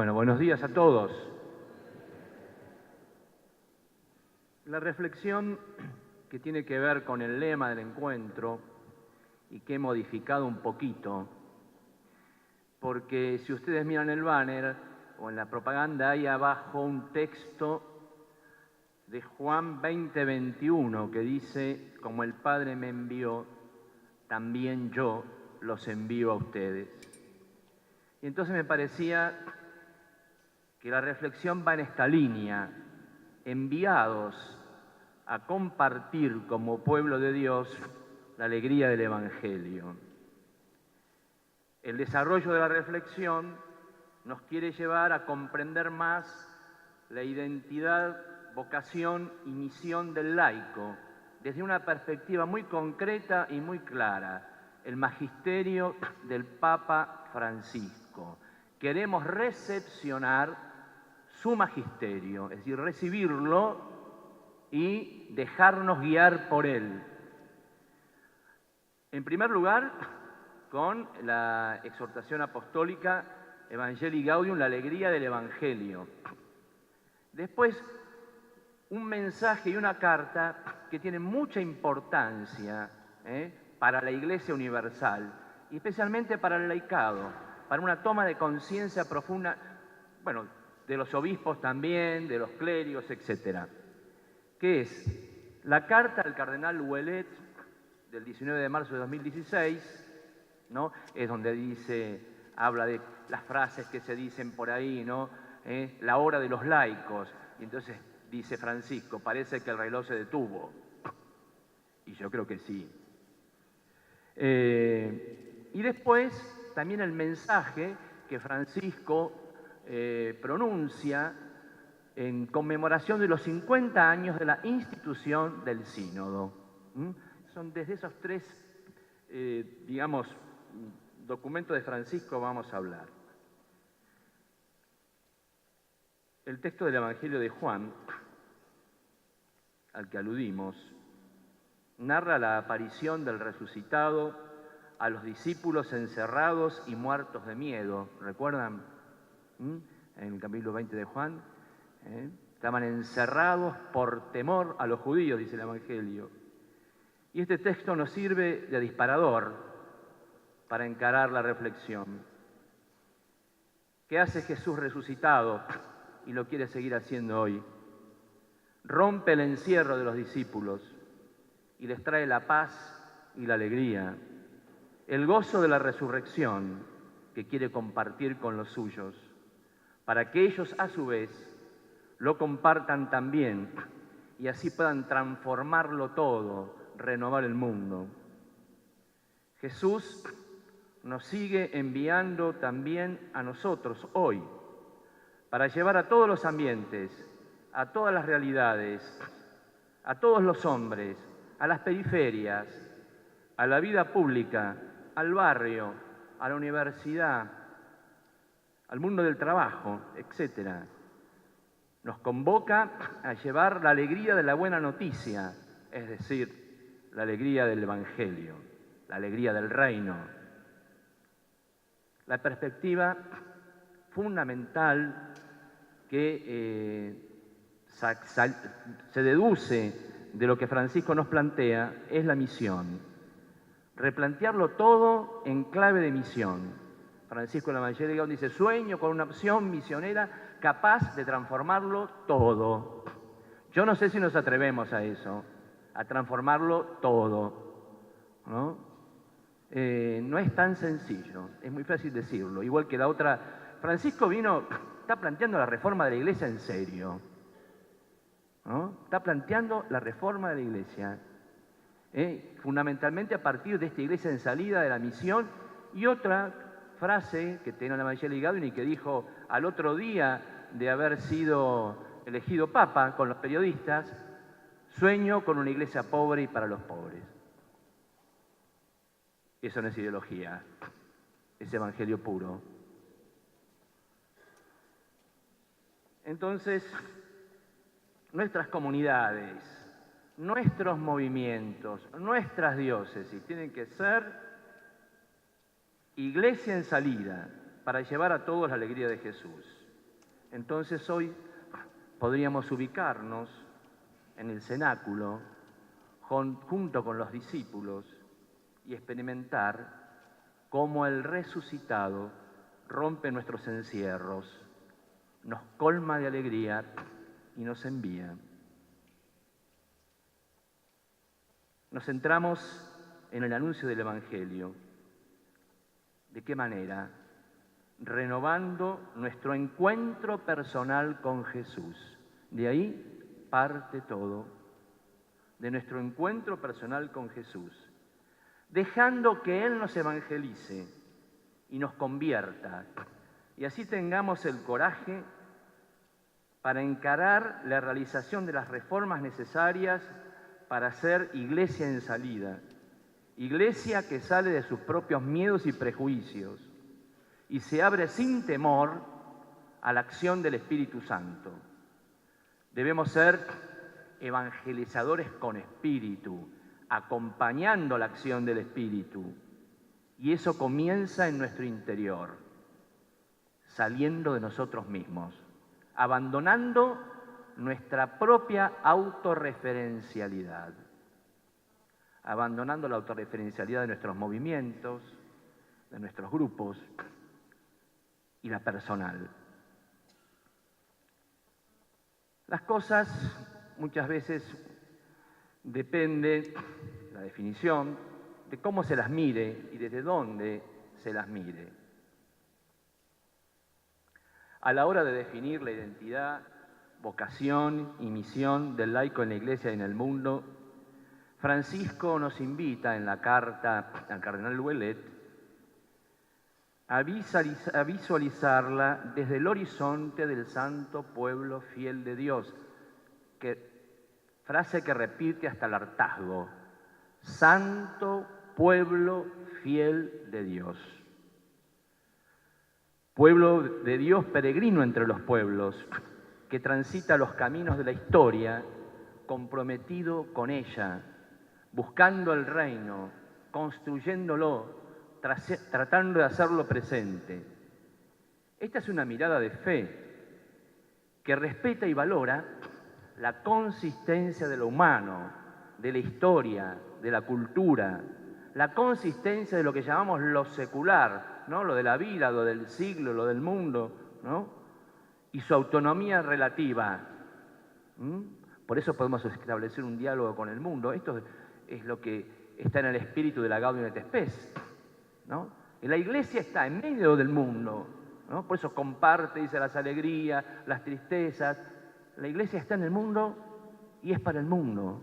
Bueno, buenos días a todos. La reflexión que tiene que ver con el lema del encuentro y que he modificado un poquito, porque si ustedes miran el banner o en la propaganda hay abajo un texto de Juan 20:21 que dice: como el Padre me envió, también yo los envío a ustedes. Y entonces me parecía que la reflexión va en esta línea, enviados a compartir como pueblo de Dios la alegría del Evangelio. El desarrollo de la reflexión nos quiere llevar a comprender más la identidad, vocación y misión del laico desde una perspectiva muy concreta y muy clara, el magisterio del Papa Francisco. Queremos recepcionar su magisterio, es decir, recibirlo y dejarnos guiar por él. En primer lugar, con la exhortación apostólica Evangelii Gaudium, la alegría del Evangelio. Después, un mensaje y una carta que tienen mucha importancia para la Iglesia universal, y especialmente para el laicado, para una toma de conciencia profunda, bueno, de los obispos también, de los clérigos, etc. ¿Qué es? La carta del cardenal Ouellet del 19 de marzo de 2016, ¿no? Es donde habla de las frases que se dicen por ahí, ¿no? La hora de los laicos. Y entonces dice Francisco, parece que el reloj se detuvo. Y yo creo que sí. Y después también el mensaje que Francisco pronuncia en conmemoración de los 50 años de la institución del sínodo. Son desde esos tres, documentos de Francisco vamos a hablar. El texto del Evangelio de Juan, al que aludimos, narra la aparición del resucitado a los discípulos encerrados y muertos de miedo. ¿Recuerdan? En el capítulo 20 de Juan. Estaban encerrados por temor a los judíos, dice el Evangelio. Y este texto nos sirve de disparador para encarar la reflexión. ¿Qué hace Jesús resucitado y lo quiere seguir haciendo hoy? Rompe el encierro de los discípulos y les trae la paz y la alegría, el gozo de la resurrección que quiere compartir con los suyos, para que ellos a su vez lo compartan también y así puedan transformarlo todo, renovar el mundo. Jesús nos sigue enviando también a nosotros hoy para llevar a todos los ambientes, a todas las realidades, a todos los hombres, a las periferias, a la vida pública, al barrio, a la universidad, al mundo del trabajo, etc. Nos convoca a llevar la alegría de la buena noticia, es decir, la alegría del Evangelio, la alegría del reino. La perspectiva fundamental que se deduce de lo que Francisco nos plantea es la misión. Replantearlo todo en clave de misión. Francisco en la Evangelii Gaudium dice: sueño con una opción misionera capaz de transformarlo todo. Yo no sé si nos atrevemos a eso, a transformarlo todo, ¿no? No es tan sencillo, es muy fácil decirlo. Igual que la otra, Francisco está planteando la reforma de la Iglesia en serio, ¿no? Está planteando la reforma de la Iglesia, fundamentalmente a partir de esta Iglesia en salida de la misión. Y otra frase que tiene la Evangelii Gaudium y que dijo al otro día de haber sido elegido Papa con los periodistas: sueño con una Iglesia pobre y para los pobres. Eso no es ideología, es evangelio puro. Entonces, nuestras comunidades, nuestros movimientos, nuestras diócesis tienen que ser iglesia en salida para llevar a todos la alegría de Jesús. Entonces hoy podríamos ubicarnos en el cenáculo junto con los discípulos y experimentar cómo el resucitado rompe nuestros encierros, nos colma de alegría y nos envía. Nos centramos en el anuncio del Evangelio. ¿De qué manera? Renovando nuestro encuentro personal con Jesús. De ahí parte todo, de nuestro encuentro personal con Jesús. Dejando que Él nos evangelice y nos convierta, y así tengamos el coraje para encarar la realización de las reformas necesarias para ser iglesia en salida, iglesia que sale de sus propios miedos y prejuicios y se abre sin temor a la acción del Espíritu Santo. Debemos ser evangelizadores con espíritu, acompañando la acción del Espíritu. Y eso comienza en nuestro interior, saliendo de nosotros mismos, abandonando nuestra propia autorreferencialidad, abandonando la autorreferencialidad de nuestros movimientos, de nuestros grupos y la personal. Las cosas muchas veces depende la definición de cómo se las mire y desde dónde se las mire. A la hora de definir la identidad, vocación y misión del laico en la Iglesia y en el mundo, Francisco nos invita en la carta al cardenal Ouellet a visualizarla desde el horizonte del santo pueblo fiel de Dios, frase que repite hasta el hartazgo: santo pueblo fiel de Dios. Pueblo de Dios peregrino entre los pueblos, que transita los caminos de la historia, comprometido con ella, buscando el reino, construyéndolo, tratando de hacerlo presente. Esta es una mirada de fe que respeta y valora la consistencia de lo humano, de la historia, de la cultura, la consistencia de lo que llamamos lo secular, ¿no? Lo de la vida, lo del siglo, lo del mundo, ¿no? Y su autonomía relativa. Por eso podemos establecer un diálogo con el mundo. Esto es lo que está en el espíritu de la Gaudium et Spes, ¿no? Y la Iglesia está en medio del mundo, ¿no? Por eso comparte, dice, las alegrías, las tristezas. La Iglesia está en el mundo y es para el mundo.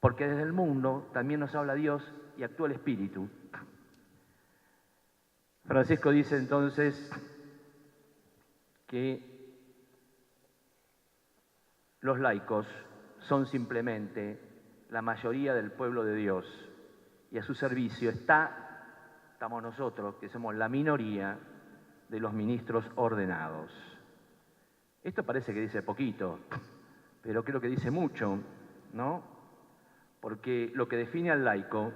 Porque desde el mundo también nos habla Dios y actúa el Espíritu. Francisco dice entonces que los laicos son simplemente la mayoría del pueblo de Dios y a su servicio estamos nosotros, que somos la minoría de los ministros ordenados. Esto parece que dice poquito, pero creo que dice mucho, ¿no? Porque lo que define al laico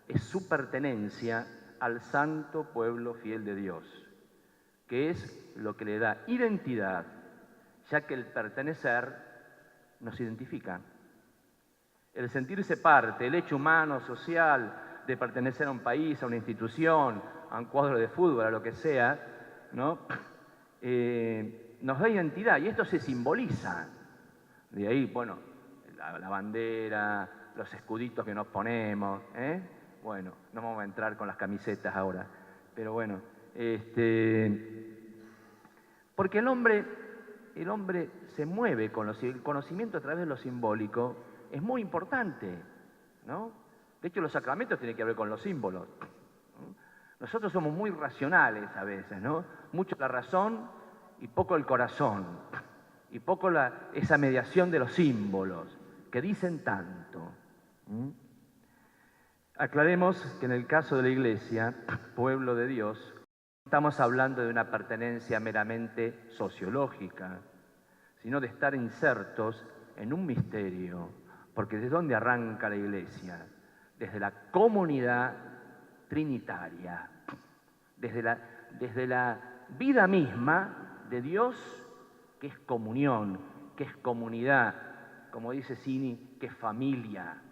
es su pertenencia al santo pueblo fiel de Dios, que es lo que le da identidad, ya que el pertenecer nos identifica. El sentirse parte, el hecho humano, social, de pertenecer a un país, a una institución, a un cuadro de fútbol, a lo que sea, ¿no? Nos da identidad y esto se simboliza. De ahí, bueno, la bandera, los escuditos que nos ponemos, Bueno, no vamos a entrar con las camisetas ahora, pero bueno, porque el hombre se mueve con el conocimiento a través de lo simbólico, es muy importante, ¿no? De hecho, los sacramentos tienen que ver con los símbolos, ¿no? Nosotros somos muy racionales a veces, ¿no? Mucho la razón y poco el corazón, y poco esa mediación de los símbolos, que dicen tanto. Aclaremos que en el caso de la Iglesia, pueblo de Dios, no estamos hablando de una pertenencia meramente sociológica, sino de estar insertos en un misterio, porque ¿desde dónde arranca la Iglesia? Desde la comunidad trinitaria, desde la vida misma de Dios, que es comunión, que es comunidad, como dice Cini, que es familia.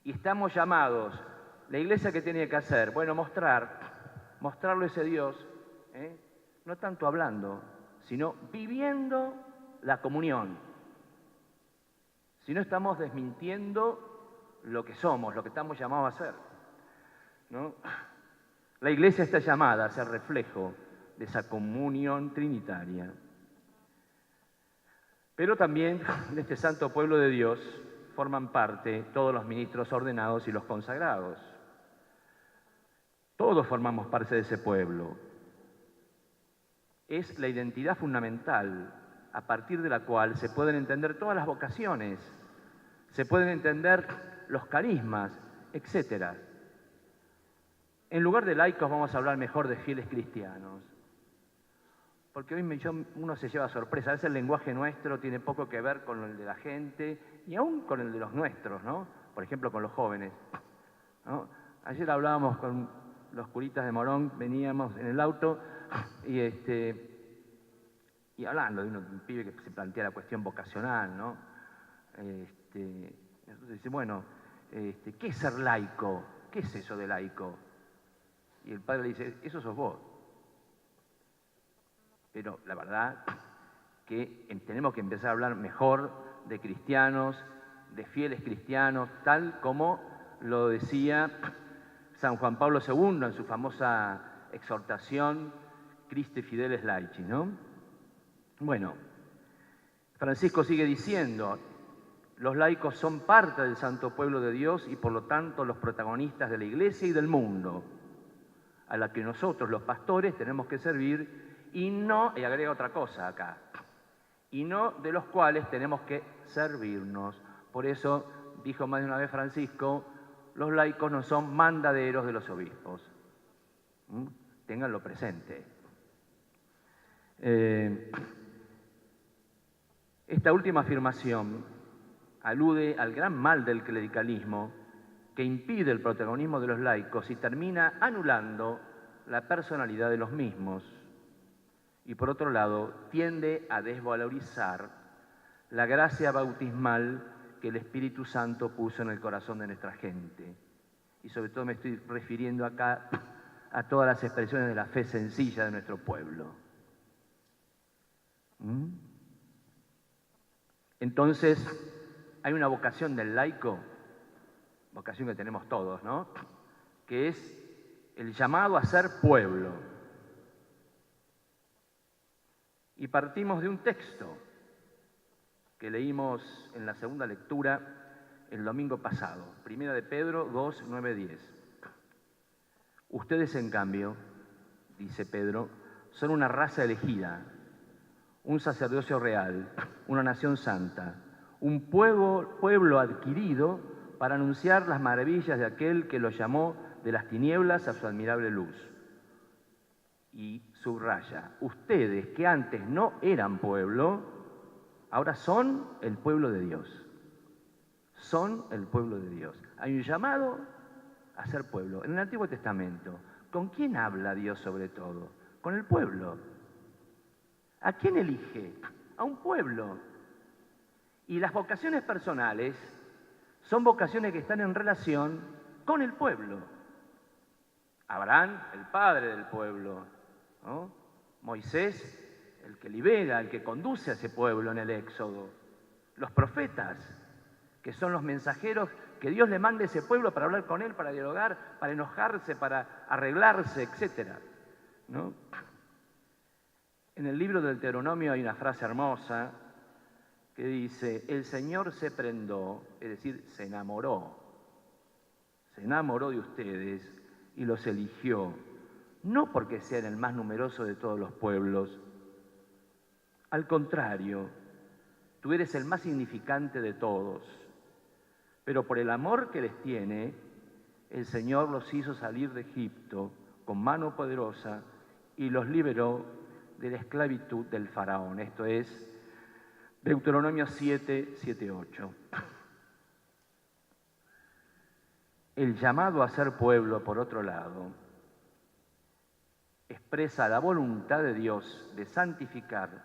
Y estamos llamados, la iglesia, ¿qué tiene que hacer? Bueno, mostrarle ese Dios, no tanto hablando, sino viviendo la comunión. Si no, estamos desmintiendo lo que somos, lo que estamos llamados a ser, ¿no? La iglesia está llamada a ser reflejo de esa comunión trinitaria. Pero también de este santo pueblo de Dios forman parte todos los ministros ordenados y los consagrados. Todos formamos parte de ese pueblo. Es la identidad fundamental a partir de la cual se pueden entender todas las vocaciones, se pueden entender los carismas, etc. En lugar de laicos vamos a hablar mejor de fieles cristianos. Porque hoy uno se lleva sorpresa. A veces el lenguaje nuestro tiene poco que ver con el de la gente y aún con el de los nuestros, ¿no? Por ejemplo, con los jóvenes, ¿no? Ayer hablábamos con los curitas de Morón, veníamos en el auto y hablando de un pibe que se plantea la cuestión vocacional, ¿no? Entonces dice, bueno, ¿qué es ser laico? ¿Qué es eso de laico? Y el padre le dice, eso sos vos. Pero la verdad que tenemos que empezar a hablar mejor de cristianos, de fieles cristianos, tal como lo decía San Juan Pablo II en su famosa exhortación Christe Fideles Laici, ¿no? Bueno, Francisco sigue diciendo, los laicos son parte del santo pueblo de Dios y por lo tanto los protagonistas de la Iglesia y del mundo, a la que nosotros, los pastores, tenemos que servir y no, y agrega otra cosa acá, y no de los cuales tenemos que servirnos. Por eso dijo más de una vez Francisco, los laicos no son mandaderos de los obispos. Ténganlo presente. Esta última afirmación alude al gran mal del clericalismo que impide el protagonismo de los laicos y termina anulando la personalidad de los mismos. Y por otro lado, tiende a desvalorizar la gracia bautismal que el Espíritu Santo puso en el corazón de nuestra gente. Y sobre todo me estoy refiriendo acá a todas las expresiones de la fe sencilla de nuestro pueblo. Entonces, hay una vocación del laico, vocación que tenemos todos, ¿no? Que es el llamado a ser pueblo. Y partimos de un texto que leímos en la segunda lectura el domingo pasado, 1 de Pedro 2, 9, 10. Ustedes, en cambio, dice Pedro, son una raza elegida, un sacerdocio real, una nación santa, un pueblo adquirido para anunciar las maravillas de aquel que los llamó de las tinieblas a su admirable luz. Y subraya, ustedes que antes no eran pueblo, ahora son el pueblo de Dios. Son el pueblo de Dios. Hay un llamado a ser pueblo. En el Antiguo Testamento, ¿con quién habla Dios sobre todo? Con el pueblo. ¿A quién elige? A un pueblo. Y las vocaciones personales son vocaciones que están en relación con el pueblo. Abraham, el padre del pueblo, ¿no? Moisés, el que libera, el que conduce a ese pueblo en el Éxodo. Los profetas, que son los mensajeros que Dios le manda a ese pueblo para hablar con él, para dialogar, para enojarse, para arreglarse, etc., ¿no? En el libro del Deuteronomio hay una frase hermosa que dice, el Señor se prendó, es decir, se enamoró de ustedes y los eligió, no porque sean el más numeroso de todos los pueblos, al contrario, tú eres el más significante de todos, pero por el amor que les tiene, el Señor los hizo salir de Egipto con mano poderosa y los liberó de la esclavitud del faraón. Esto es Deuteronomio 7, 7, 8. El llamado a ser pueblo, por otro lado, expresa la voluntad de Dios de santificar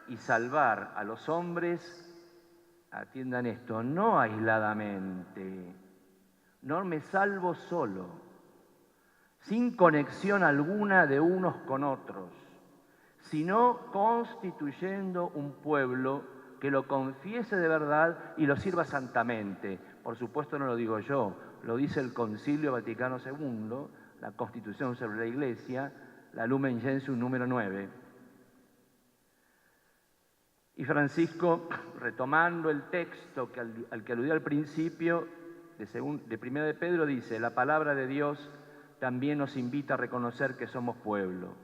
y salvar a los hombres, atiendan esto, no aisladamente, no me salvo solo, sin conexión alguna de unos con otros, sino constituyendo un pueblo que lo confiese de verdad y lo sirva santamente. Por supuesto no lo digo yo, lo dice el Concilio Vaticano II, la Constitución sobre la Iglesia, la Lumen Gentium número 9. Y Francisco, retomando el texto al que aludí al principio, de Primera de Pedro, dice: la palabra de Dios también nos invita a reconocer que somos pueblo.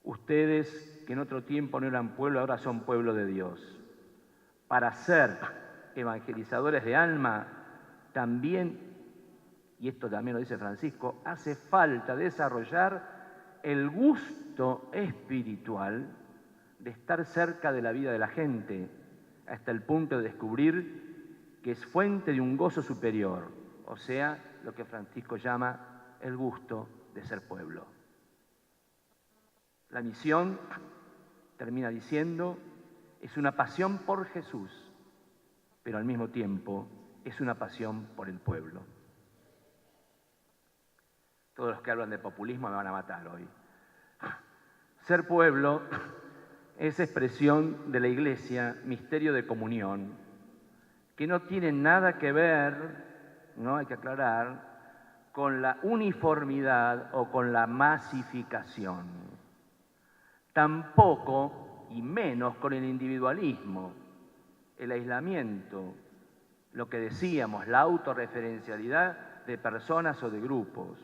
Ustedes, que en otro tiempo no eran pueblo, ahora son pueblo de Dios. Para ser evangelizadores de alma, también, y esto también lo dice Francisco, hace falta desarrollar el gusto espiritual de estar cerca de la vida de la gente, hasta el punto de descubrir que es fuente de un gozo superior, o sea, lo que Francisco llama el gusto de ser pueblo. La misión, termina diciendo, es una pasión por Jesús, pero al mismo tiempo es una pasión por el pueblo. Todos los que hablan de populismo me van a matar hoy. Ser pueblo es expresión de la Iglesia, misterio de comunión, que no tiene nada que ver, no hay que aclarar, con la uniformidad o con la masificación. Tampoco, y menos, con el individualismo, el aislamiento, lo que decíamos, la autorreferencialidad de personas o de grupos.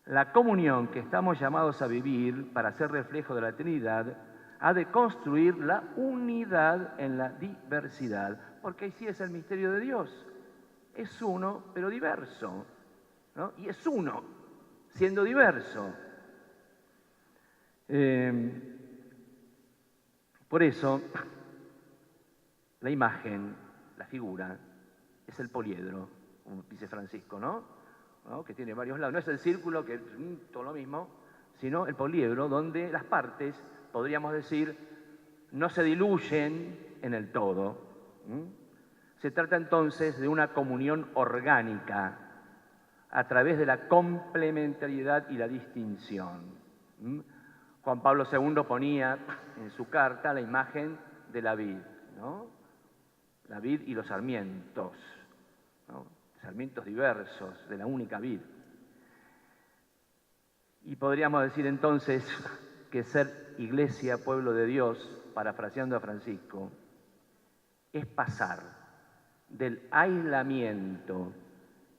La comunión que estamos llamados a vivir para ser reflejo de la Trinidad ha de construir la unidad en la diversidad, porque así es el misterio de Dios. Es uno, pero diverso, ¿no? Y es uno, siendo diverso. Por eso, la imagen, la figura, es el poliedro, como dice Francisco, ¿no? Que tiene varios lados. No es el círculo, que es todo lo mismo, sino el poliedro, donde las partes, podríamos decir, no se diluyen en el todo. Se trata entonces de una comunión orgánica a través de la complementariedad y la distinción. Juan Pablo II ponía en su carta la imagen de la vid, ¿no? La vid y los sarmientos, ¿no? Sarmientos diversos de la única vid. Y podríamos decir entonces que ser iglesia, pueblo de Dios, parafraseando a Francisco, es pasar del aislamiento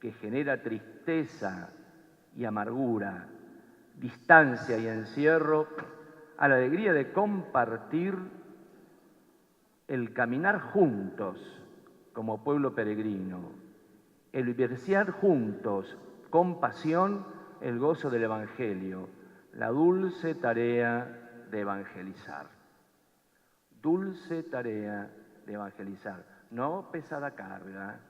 que genera tristeza y amargura, distancia y encierro, a la alegría de compartir el caminar juntos como pueblo peregrino, el vivenciar juntos con pasión el gozo del Evangelio, la dulce tarea de evangelizar. Dulce tarea de evangelizar, no pesada carga,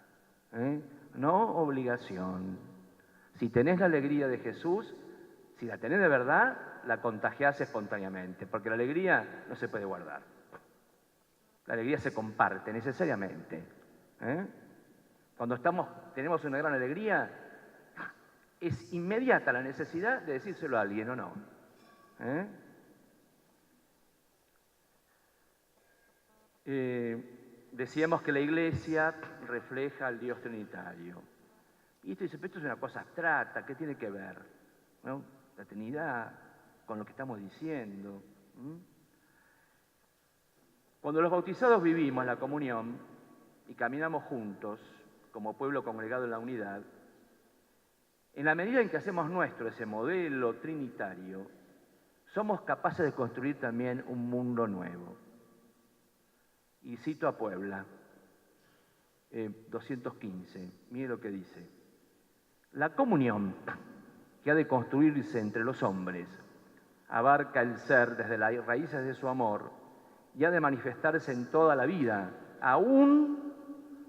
no obligación. Si tenés la alegría de Jesús, si la tenés de verdad, la contagiás espontáneamente, porque la alegría no se puede guardar. La alegría se comparte necesariamente. Cuando tenemos una gran alegría, es inmediata la necesidad de decírselo a alguien, ¿o no? Decíamos que la Iglesia refleja al Dios Trinitario. Y esto dice, pero esto es una cosa abstracta, ¿qué tiene que ver, ¿no? La Trinidad con lo que estamos diciendo. Cuando los bautizados vivimos la comunión y caminamos juntos como pueblo congregado en la unidad, en la medida en que hacemos nuestro ese modelo trinitario, somos capaces de construir también un mundo nuevo. Y cito a Puebla, 215, mire lo que dice. La comunión que ha de construirse entre los hombres abarca el ser desde las raíces de su amor y ha de manifestarse en toda la vida, aún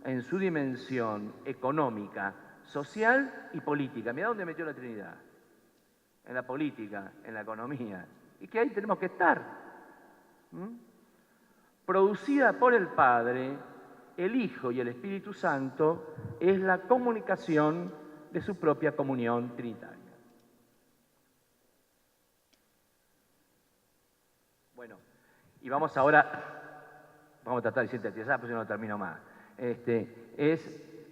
en su dimensión económica, social y política. Mirá dónde metió la Trinidad. en la política, en la economía, y que ahí tenemos que estar. Producida por el Padre, el Hijo y el Espíritu Santo es la comunicación de su propia comunión trinitaria. Bueno, y vamos ahora, vamos a tratar de sintetizar, pues yo no termino más.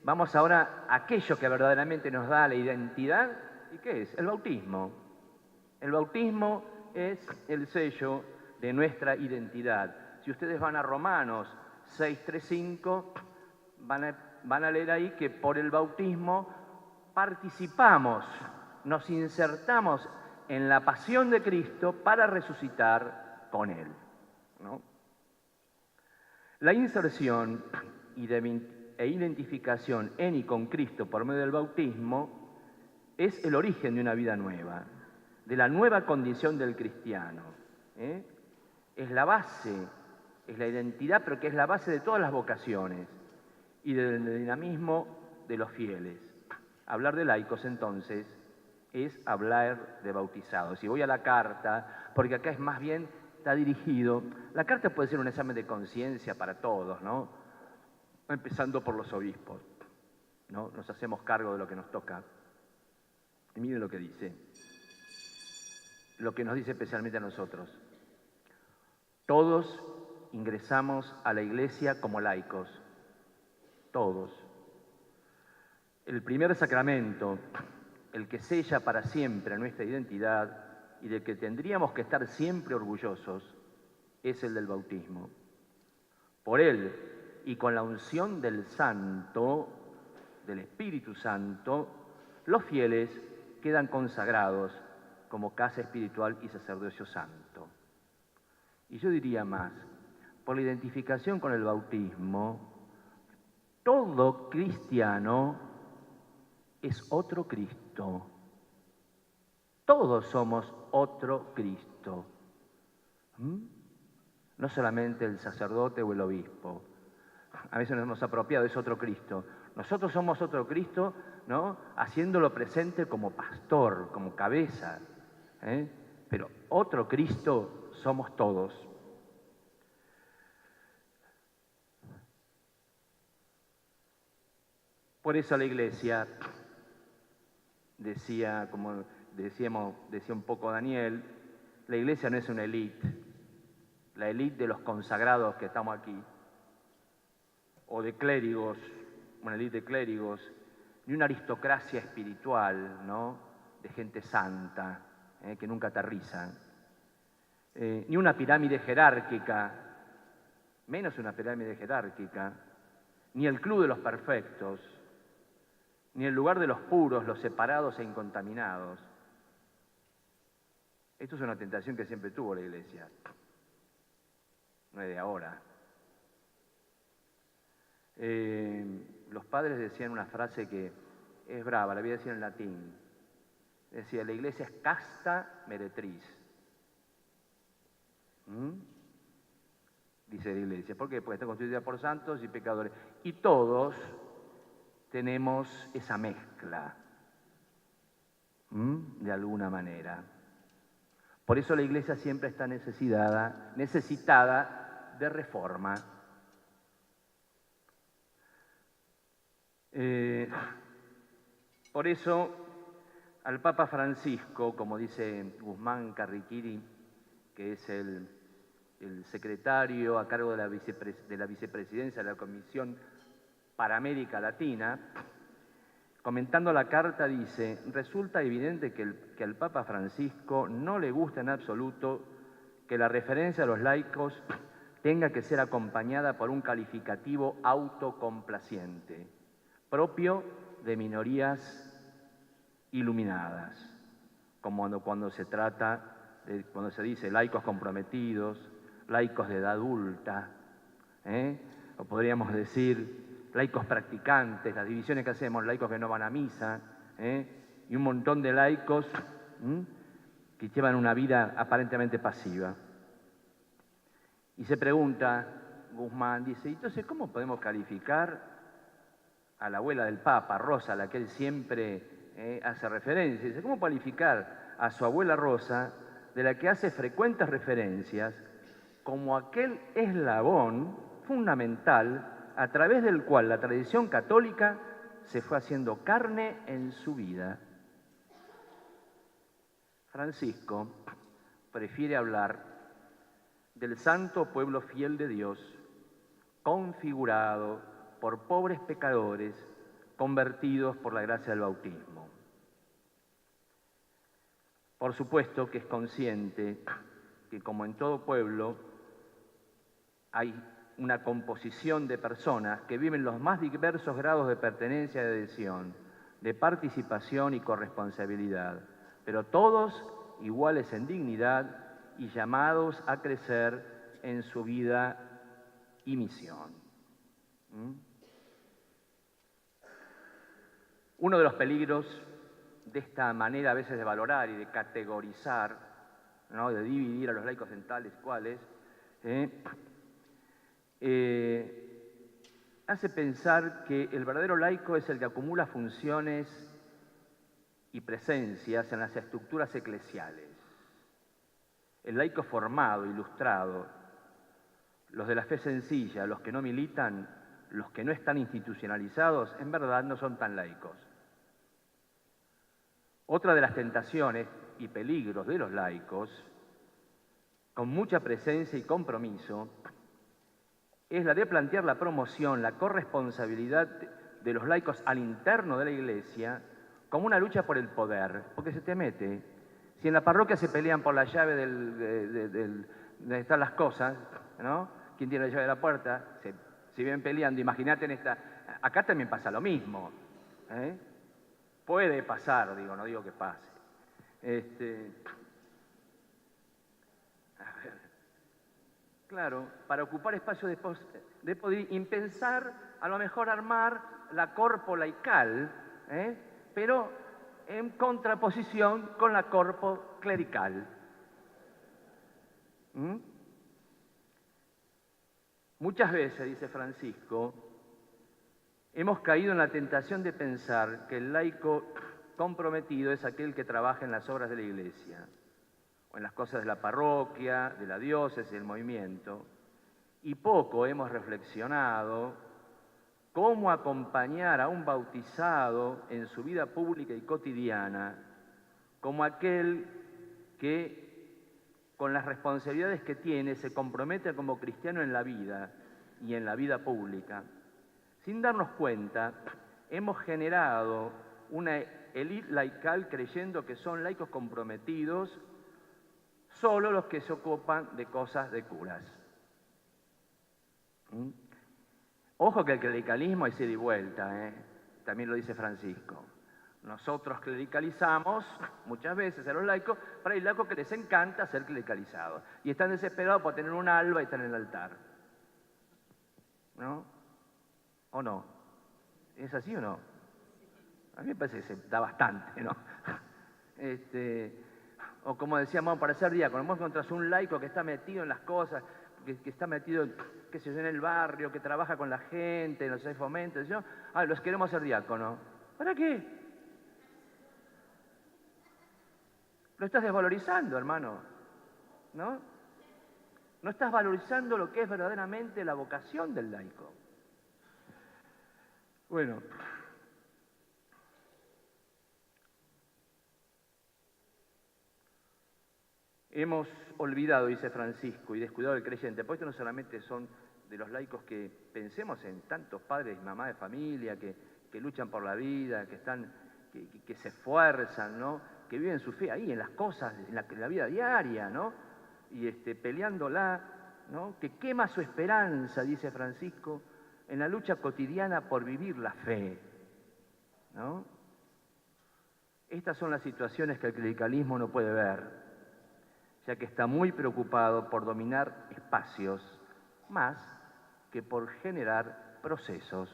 Vamos ahora a aquello que verdaderamente nos da la identidad, ¿y qué es? El bautismo. El bautismo es el sello de nuestra identidad. Si ustedes van a Romanos 6:3-5, van a leer ahí que por el bautismo participamos, nos insertamos en la pasión de Cristo para resucitar con Él, ¿no? La inserción e identificación en y con Cristo por medio del bautismo es el origen de una vida nueva, de la nueva condición del cristiano. Es la base, es la identidad, pero que es la base de todas las vocaciones y del dinamismo de los fieles. Hablar de laicos, entonces, es hablar de bautizados. Si voy a la carta, porque acá es más bien, está dirigido, la carta puede ser un examen de conciencia para todos, ¿no? Empezando por los obispos, ¿no? Nos hacemos cargo de lo que nos toca. Y miren lo que dice, lo que nos dice especialmente a nosotros. Todos ingresamos a la Iglesia como laicos, todos. El primer sacramento, el que sella para siempre nuestra identidad y del que tendríamos que estar siempre orgullosos, es el del bautismo. Por él y con la unción del Santo, del Espíritu Santo, los fieles quedan consagrados como casa espiritual y sacerdocio santo. Y yo diría más, por la identificación con el bautismo, todo cristiano es otro Cristo. Todos somos otro Cristo. No solamente el sacerdote o el obispo. A veces nos hemos apropiado, es otro Cristo. Nosotros somos otro Cristo, ¿no? Haciéndolo presente como pastor, como cabeza. Pero otro Cristo somos todos. Por eso la Iglesia, decía, como decía un poco Daniel, la Iglesia no es una élite, la élite de los consagrados que estamos aquí, o de clérigos, una élite de clérigos, ni una aristocracia espiritual, ¿no? De gente santa, que nunca aterriza, ni una pirámide jerárquica, menos una pirámide jerárquica, ni el club de los perfectos, ni el lugar de los puros, los separados e incontaminados. Esto es una tentación que siempre tuvo la Iglesia, no es de ahora. Los padres decían una frase que es brava, la voy a decir en latín. Decía, la Iglesia es casta meretriz. Dice la Iglesia. ¿Por qué? Porque está constituida por santos y pecadores. Y todos tenemos esa mezcla, de alguna manera. Por eso la Iglesia siempre está necesitada de reforma. Por eso al Papa Francisco, como dice Guzmán Carriquiri, que es el secretario a cargo de la vicepresidencia de la Comisión para América Latina, comentando la carta dice, resulta evidente que al Papa Francisco no le gusta en absoluto que la referencia a los laicos tenga que ser acompañada por un calificativo autocomplaciente, propio de minorías iluminadas, como cuando se dice laicos comprometidos, laicos de edad adulta, o podríamos decir laicos practicantes, las divisiones que hacemos, laicos que no van a misa, y un montón de laicos que llevan una vida aparentemente pasiva. Y se pregunta, Guzmán dice, entonces, ¿cómo podemos calificar a la abuela del Papa, Rosa, a la que él siempre hace referencia? Dice, ¿cómo calificar a su abuela Rosa, de la que hace frecuentes referencias, como aquel eslabón fundamental a través del cual la tradición católica se fue haciendo carne en su vida. Francisco prefiere hablar del santo pueblo fiel de Dios, configurado por pobres pecadores convertidos por la gracia del bautismo. Por supuesto que es consciente que, como en todo pueblo, hay una composición de personas que viven los más diversos grados de pertenencia y de adhesión, de participación y corresponsabilidad, pero todos iguales en dignidad y llamados a crecer en su vida y misión. Uno de los peligros de esta manera a veces de valorar y de categorizar, ¿no?, de dividir a los laicos en tales cuales, hace pensar que el verdadero laico es el que acumula funciones y presencias en las estructuras eclesiales. El laico formado, ilustrado, los de la fe sencilla, los que no militan, los que no están institucionalizados, en verdad no son tan laicos. Otra de las tentaciones y peligros de los laicos, con mucha presencia y compromiso, es la de plantear la promoción, la corresponsabilidad de los laicos al interno de la Iglesia como una lucha por el poder, porque se te mete. Si en la parroquia se pelean por la llave de están las cosas, ¿no? ¿Quién tiene la llave de la puerta? Se vienen peleando. Imagínate en esta... Acá también pasa lo mismo. Puede pasar, digo, no digo que pase. A ver. Claro, para ocupar espacio de poder impensar, a lo mejor armar la corpo laical, pero en contraposición con la corpo clerical. Muchas veces, dice Francisco, hemos caído en la tentación de pensar que el laico comprometido es aquel que trabaja en las obras de la Iglesia, o en las cosas de la parroquia, de la diócesis, del movimiento, y poco hemos reflexionado cómo acompañar a un bautizado en su vida pública y cotidiana, como aquel que, con las responsabilidades que tiene, se compromete como cristiano en la vida y en la vida pública. Sin darnos cuenta, hemos generado una élite laical creyendo que son laicos comprometidos solo los que se ocupan de cosas de curas. Ojo que el clericalismo es ida y vuelta, también lo dice Francisco. Nosotros clericalizamos muchas veces a los laicos, pero hay laicos que les encanta ser clericalizados y están desesperados por tener un alba y estar en el altar. ¿No? ¿O no? ¿Es así o no? A mí me parece que se da bastante, ¿no? O como decíamos, para ser diácono, vos encontrás un laico que está metido en las cosas, que está metido, qué sé yo, en el barrio, que trabaja con la gente, los fomentos, los queremos ser diácono. ¿Para qué? Lo estás desvalorizando, hermano, ¿no? No estás valorizando lo que es verdaderamente la vocación del laico. Bueno. Hemos olvidado, dice Francisco, y descuidado del creyente, porque esto no solamente son de los laicos que pensemos en tantos padres y mamás de familia que luchan por la vida, que se esfuerzan, ¿no?, que viven su fe ahí, en las cosas, en la vida diaria, ¿no?, y peleándola, ¿no?, que quema su esperanza, dice Francisco, en la lucha cotidiana por vivir la fe, ¿no? Estas son las situaciones que el clericalismo no puede ver, ya que está muy preocupado por dominar espacios más que por generar procesos.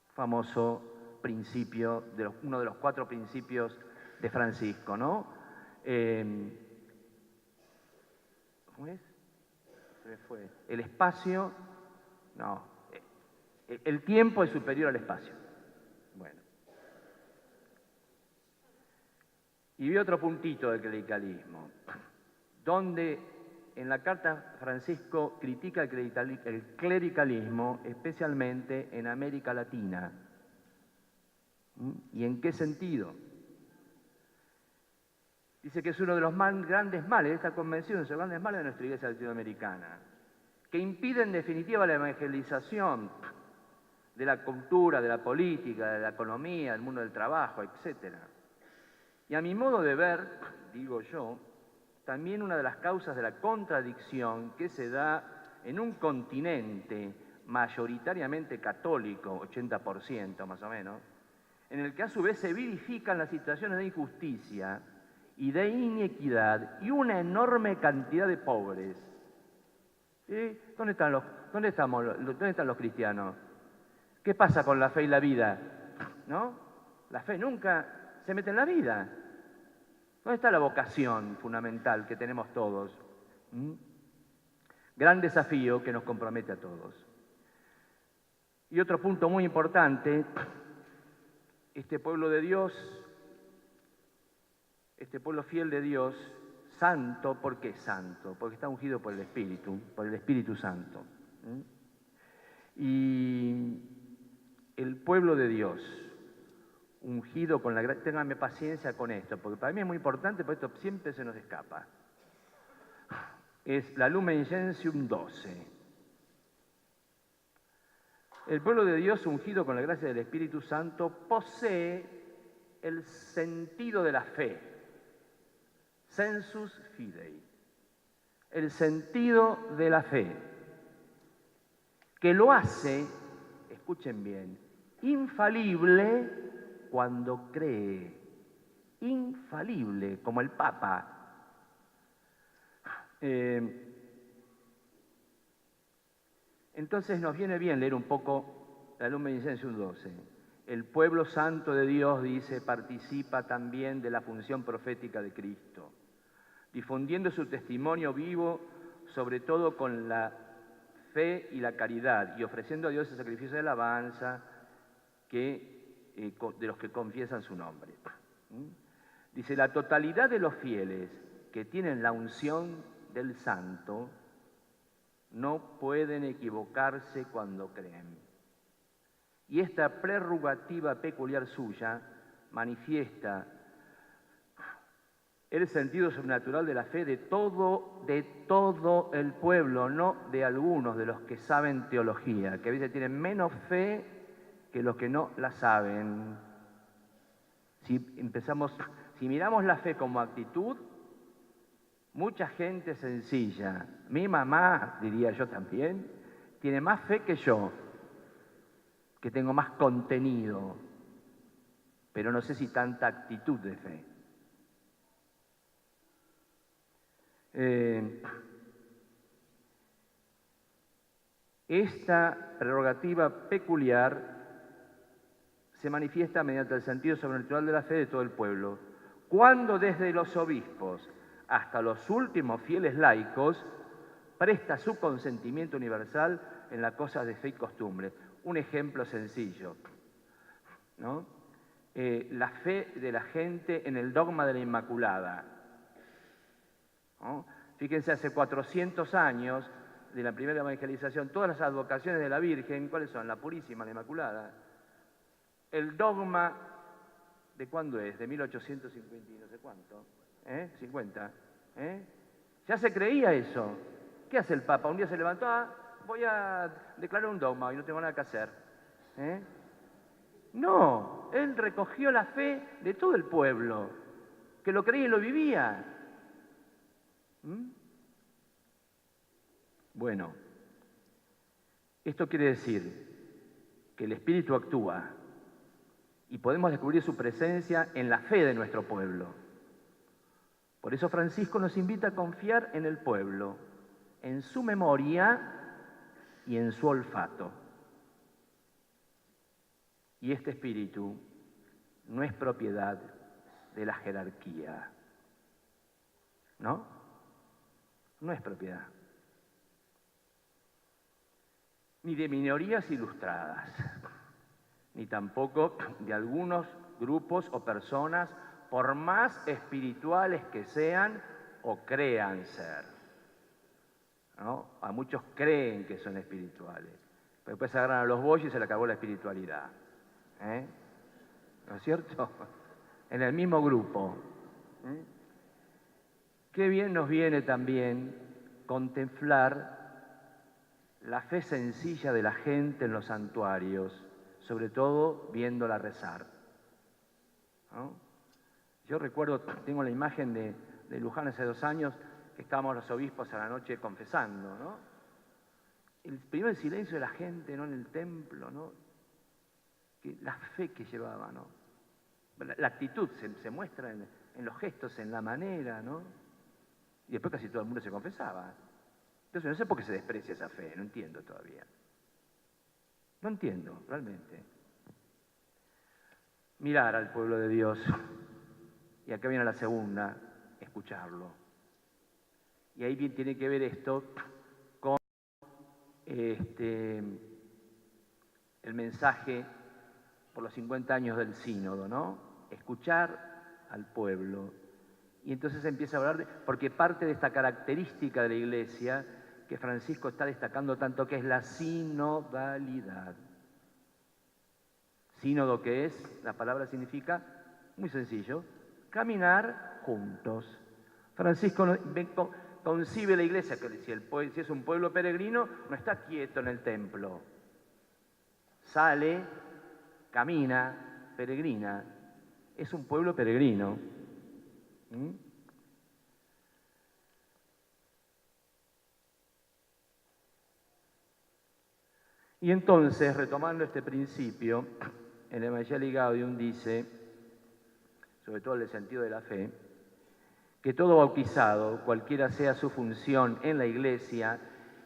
Famoso principio, uno de los 4 principios de Francisco, ¿no? ¿Cómo es? Se me fue. El espacio, no, el tiempo es superior al espacio. Bueno. Y vi otro puntito del clericalismo, donde en la carta Francisco critica el clericalismo, especialmente en América Latina. ¿Y en qué sentido? Dice que es uno de los grandes males de esta convención, es el grandes males de nuestra iglesia latinoamericana, que impide en definitiva la evangelización de la cultura, de la política, de la economía, del mundo del trabajo, etc. Y a mi modo de ver, digo yo, también una de las causas de la contradicción que se da en un continente mayoritariamente católico, 80% más o menos, en el que a su vez se vivifican las situaciones de injusticia y de inequidad y una enorme cantidad de pobres. ¿Sí? ¿Dónde están los cristianos? ¿Qué pasa con la fe y la vida? ¿No? La fe nunca se mete en la vida. ¿Dónde está la vocación fundamental que tenemos todos? Gran desafío que nos compromete a todos. Y otro punto muy importante, este pueblo de Dios, este pueblo fiel de Dios, santo, ¿por qué santo? Porque está ungido por el Espíritu Santo. Y el pueblo de Dios, ungido con la gracia, ténganme paciencia con esto, porque para mí es muy importante, porque esto siempre se nos escapa. Es la Lumen Gentium 12. El pueblo de Dios, ungido con la gracia del Espíritu Santo, posee el sentido de la fe, sensus fidei, el sentido de la fe, que lo hace, escuchen bien, infalible cuando cree, infalible, como el Papa. Entonces nos viene bien leer un poco la Lumen Gentium 12. El pueblo santo de Dios, dice, participa también de la función profética de Cristo, difundiendo su testimonio vivo, sobre todo con la fe y la caridad, y ofreciendo a Dios el sacrificio de alabanza de los que confiesan su nombre. Dice, la totalidad de los fieles que tienen la unción del santo no pueden equivocarse cuando creen. Y esta prerrogativa peculiar suya manifiesta el sentido sobrenatural de la fe de todo el pueblo, no de algunos de los que saben teología, que a veces tienen menos fe que los que no la saben. Si miramos la fe como actitud, mucha gente sencilla, mi mamá, diría yo también, tiene más fe que yo, que tengo más contenido, pero no sé si tanta actitud de fe. Esta prerrogativa peculiar se manifiesta mediante el sentido sobrenatural de la fe de todo el pueblo, cuando desde los obispos hasta los últimos fieles laicos presta su consentimiento universal en las cosas de fe y costumbre. Un ejemplo sencillo, ¿no? La fe de la gente en el dogma de la Inmaculada, ¿no? Fíjense, hace 400 años de la primera evangelización, todas las advocaciones de la Virgen, ¿cuáles son? La Purísima, la Inmaculada. El dogma, ¿de cuándo es? De 1850 y no sé cuánto. 50. Ya se creía eso. ¿Qué hace el Papa? Un día se levantó, voy a declarar un dogma y no tengo nada que hacer. No, él recogió la fe de todo el pueblo, que lo creía y lo vivía. Bueno, esto quiere decir que el Espíritu actúa y podemos descubrir su presencia en la fe de nuestro pueblo. Por eso Francisco nos invita a confiar en el pueblo, en su memoria y en su olfato. Y este espíritu no es propiedad de la jerarquía, ¿no? No es propiedad. Ni de minorías ilustradas, ni tampoco de algunos grupos o personas por más espirituales que sean o crean ser, ¿no? A muchos creen que son espirituales, pero después se agarran a los bollos y se le acabó la espiritualidad, ¿eh? ¿No es cierto? En el mismo grupo. Qué bien nos viene también contemplar la fe sencilla de la gente en los santuarios, sobre todo viéndola rezar, ¿no? Yo recuerdo, tengo la imagen de Luján hace 2 años, que estábamos los obispos a la noche confesando, ¿no? Primero el silencio de la gente, ¿no? En el templo, ¿no? La fe que llevaba, ¿no? La actitud se muestra en los gestos, en la manera, ¿no? Y después casi todo el mundo se confesaba. Entonces no sé por qué se desprecia esa fe, no entiendo todavía. No entiendo, realmente. Mirar al pueblo de Dios. Y acá viene la segunda, escucharlo. Y ahí bien tiene que ver esto con el mensaje por los 50 años del sínodo, ¿no? Escuchar al pueblo. Y entonces empieza a hablar, porque parte de esta característica de la Iglesia que Francisco está destacando tanto, que es la sinodalidad. Sínodo, ¿qué es? La palabra significa, muy sencillo, caminar juntos. Francisco concibe la Iglesia, que si es un pueblo peregrino, no está quieto en el templo. Sale, camina, peregrina. Es un pueblo peregrino. Y entonces, retomando este principio, el Evangelii Gaudium dice, sobre todo en el sentido de la fe, que todo bautizado, cualquiera sea su función en la Iglesia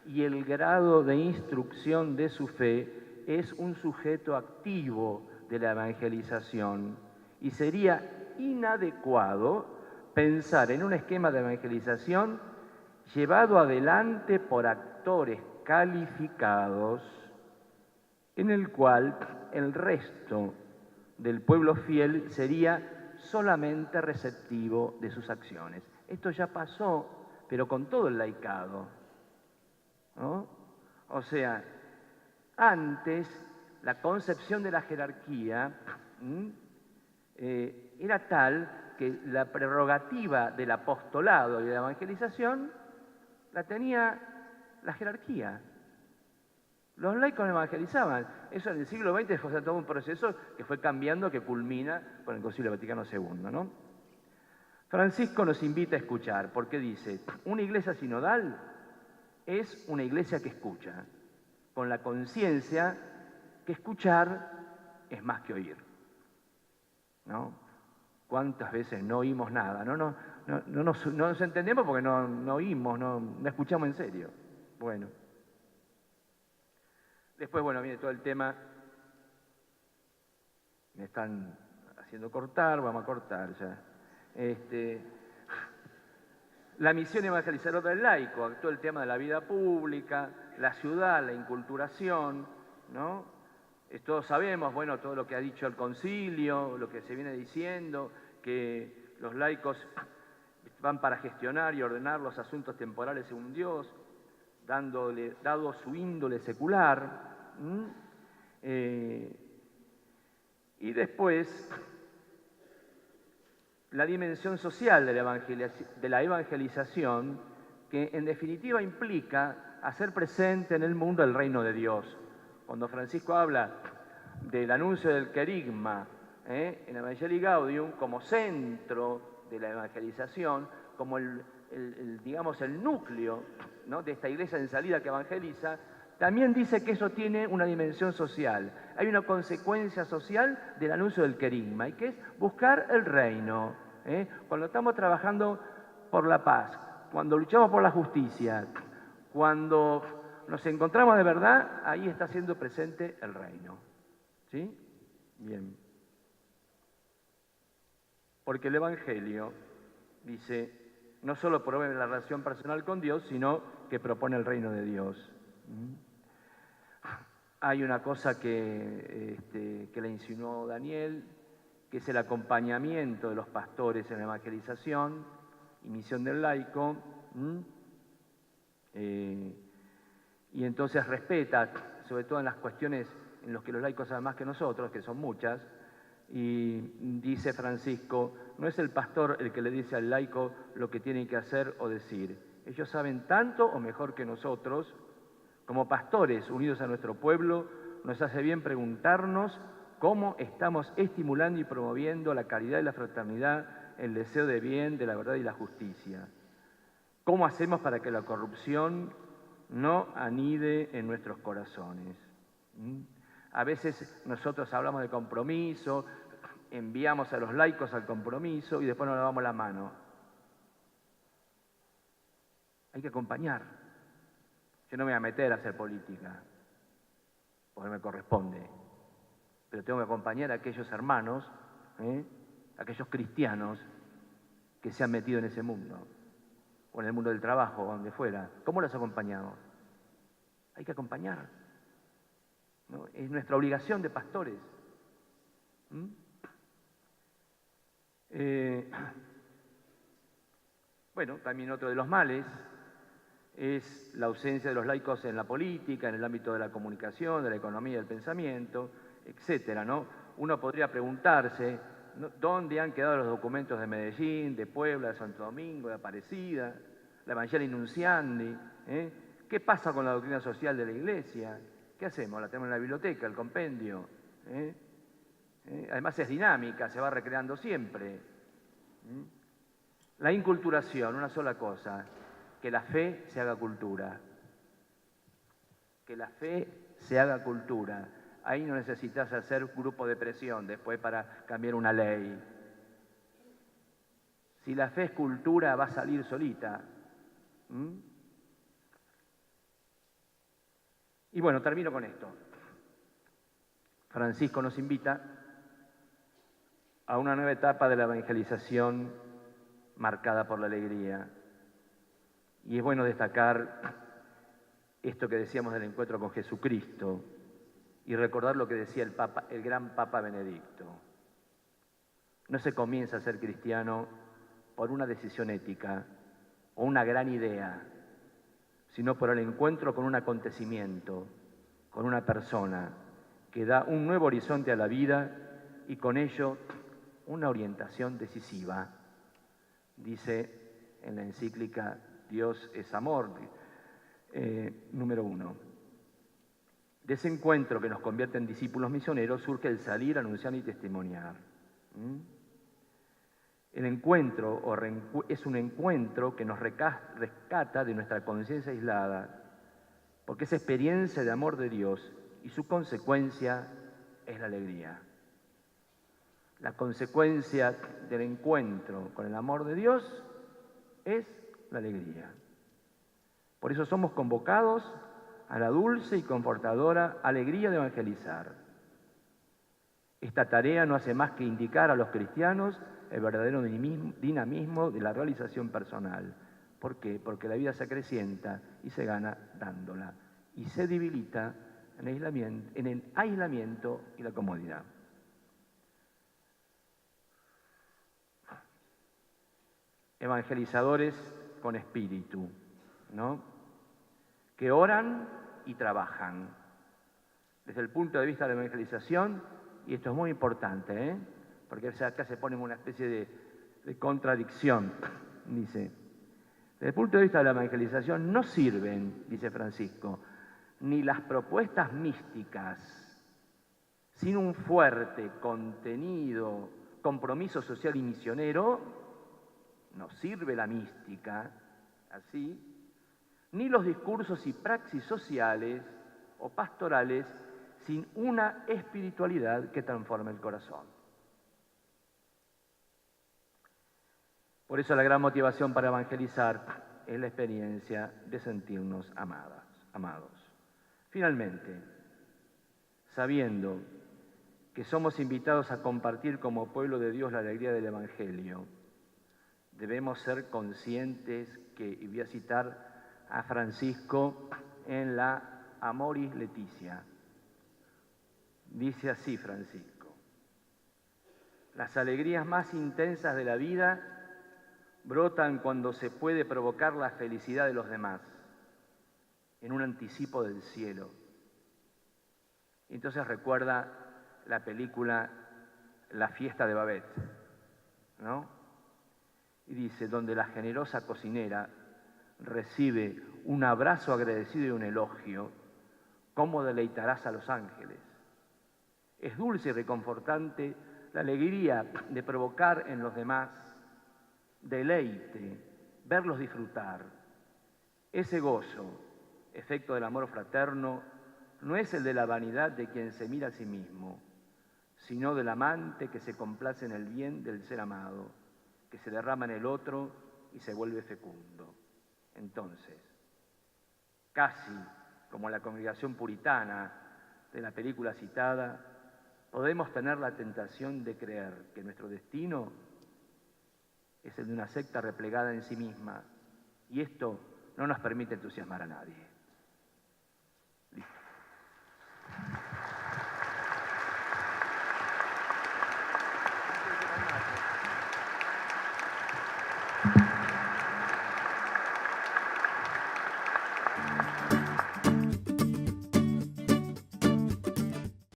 y el grado de instrucción de su fe, es un sujeto activo de la evangelización y sería inadecuado pensar en un esquema de evangelización llevado adelante por actores calificados en el cual el resto del pueblo fiel sería solamente receptivo de sus acciones. Esto ya pasó, pero con todo el laicado, ¿no? O sea, antes la concepción de la jerarquía era tal que la prerrogativa del apostolado y de la evangelización la tenía la jerarquía. Los laicos evangelizaban. Eso en el siglo XX fue todo un proceso que fue cambiando, que culmina con el Concilio Vaticano II, ¿no? Francisco nos invita a escuchar, porque dice, una iglesia sinodal es una iglesia que escucha, con la conciencia que escuchar es más que oír, ¿no? ¿Cuántas veces no oímos nada? No nos entendemos porque no oímos, no escuchamos en serio. Bueno. Después, bueno, viene todo el tema, me están haciendo cortar, vamos a cortar ya. La misión evangelizadora del laico, todo el tema de la vida pública, la ciudad, la inculturación, ¿no? Todos sabemos, bueno, todo lo que ha dicho el concilio, lo que se viene diciendo, que los laicos van para gestionar y ordenar los asuntos temporales según Dios, dado su índole secular. Y después, la dimensión social de la evangelización, que en definitiva implica hacer presente en el mundo el reino de Dios. Cuando Francisco habla del anuncio del querigma en Evangelii Gaudium como centro de la evangelización, como digamos, el núcleo, ¿no?, de esta iglesia en salida que evangeliza, también dice que eso tiene una dimensión social. Hay una consecuencia social del anuncio del querigma, y que es buscar el reino. Cuando estamos trabajando por la paz, cuando luchamos por la justicia, cuando nos encontramos de verdad, ahí está siendo presente el reino. ¿Sí? Bien. Porque el Evangelio dice, no solo promueve la relación personal con Dios, sino que propone el reino de Dios. Hay una cosa que le insinuó Daniel, que es el acompañamiento de los pastores en la evangelización y misión del laico, y entonces respeta, sobre todo en las cuestiones en las que los laicos saben más que nosotros, que son muchas, y dice Francisco, no es el pastor el que le dice al laico lo que tiene que hacer o decir. Ellos saben tanto o mejor que nosotros. Como pastores unidos a nuestro pueblo, nos hace bien preguntarnos cómo estamos estimulando y promoviendo la caridad y la fraternidad, el deseo de bien, de la verdad y la justicia. ¿Cómo hacemos para que la corrupción no anide en nuestros corazones? A veces nosotros hablamos de compromiso, enviamos a los laicos al compromiso y después nos lavamos la mano. Hay que acompañar. Yo no me voy a meter a hacer política, porque me corresponde, pero tengo que acompañar a aquellos hermanos, aquellos cristianos que se han metido en ese mundo, o en el mundo del trabajo, o donde fuera. ¿Cómo los acompañamos? Hay que acompañar, ¿no? Es nuestra obligación de pastores. Bueno, también otro de los males es la ausencia de los laicos en la política, en el ámbito de la comunicación, de la economía, del pensamiento, etcétera, ¿no? Uno podría preguntarse, ¿no?, ¿dónde han quedado los documentos de Medellín, de Puebla, de Santo Domingo, de Aparecida, la Evangelii Nunciandi? ¿Qué pasa con la doctrina social de la Iglesia? ¿Qué hacemos? La tenemos en la biblioteca, el compendio. Además es dinámica, se va recreando siempre. La inculturación, una sola cosa, que la fe se haga cultura. Que la fe se haga cultura. Ahí no necesitas hacer grupo de presión después para cambiar una ley. Si la fe es cultura, va a salir solita. Y bueno, termino con esto. Francisco nos invita a una nueva etapa de la evangelización marcada por la alegría. Y es bueno destacar esto que decíamos del encuentro con Jesucristo y recordar lo que decía el gran Papa Benedicto. No se comienza a ser cristiano por una decisión ética o una gran idea, sino por el encuentro con un acontecimiento, con una persona que da un nuevo horizonte a la vida y con ello una orientación decisiva. Dice en la encíclica Dios es amor, número 1. De ese encuentro que nos convierte en discípulos misioneros surge el salir, anunciar y testimoniar. El encuentro es un encuentro que nos rescata de nuestra conciencia aislada, porque es experiencia de amor de Dios y su consecuencia es la alegría. La consecuencia del encuentro con el amor de Dios es la alegría. Por eso somos convocados a la dulce y confortadora alegría de evangelizar. Esta tarea no hace más que indicar a los cristianos el verdadero dinamismo de la realización personal. ¿Por qué? Porque la vida se acrecienta y se gana dándola, y se debilita en el aislamiento y la comodidad. Evangelizadores con espíritu, ¿no?, que oran y trabajan. Desde el punto de vista de la evangelización, y esto es muy importante, porque acá se pone una especie de contradicción, dice, desde el punto de vista de la evangelización no sirven, dice Francisco, ni las propuestas místicas, sin un fuerte contenido, compromiso social y misionero. No sirve la mística así, ni los discursos y praxis sociales o pastorales sin una espiritualidad que transforme el corazón. Por eso la gran motivación para evangelizar es la experiencia de sentirnos amados. Finalmente, sabiendo que somos invitados a compartir como pueblo de Dios la alegría del Evangelio, debemos ser conscientes que, y voy a citar a Francisco en la Amoris Laetitia, dice así Francisco: Las alegrías más intensas de la vida brotan cuando se puede provocar la felicidad de los demás, en un anticipo del cielo. Y entonces recuerda la película La fiesta de Babette, ¿no? Y dice, donde la generosa cocinera recibe un abrazo agradecido y un elogio, ¿cómo deleitarás a los ángeles? Es dulce y reconfortante la alegría de provocar en los demás deleite, verlos disfrutar. Ese gozo, efecto del amor fraterno, no es el de la vanidad de quien se mira a sí mismo, sino del amante que se complace en el bien del ser amado, que se derrama en el otro y se vuelve fecundo. Entonces, casi como la congregación puritana de la película citada, podemos tener la tentación de creer que nuestro destino es el de una secta replegada en sí misma, y esto no nos permite entusiasmar a nadie.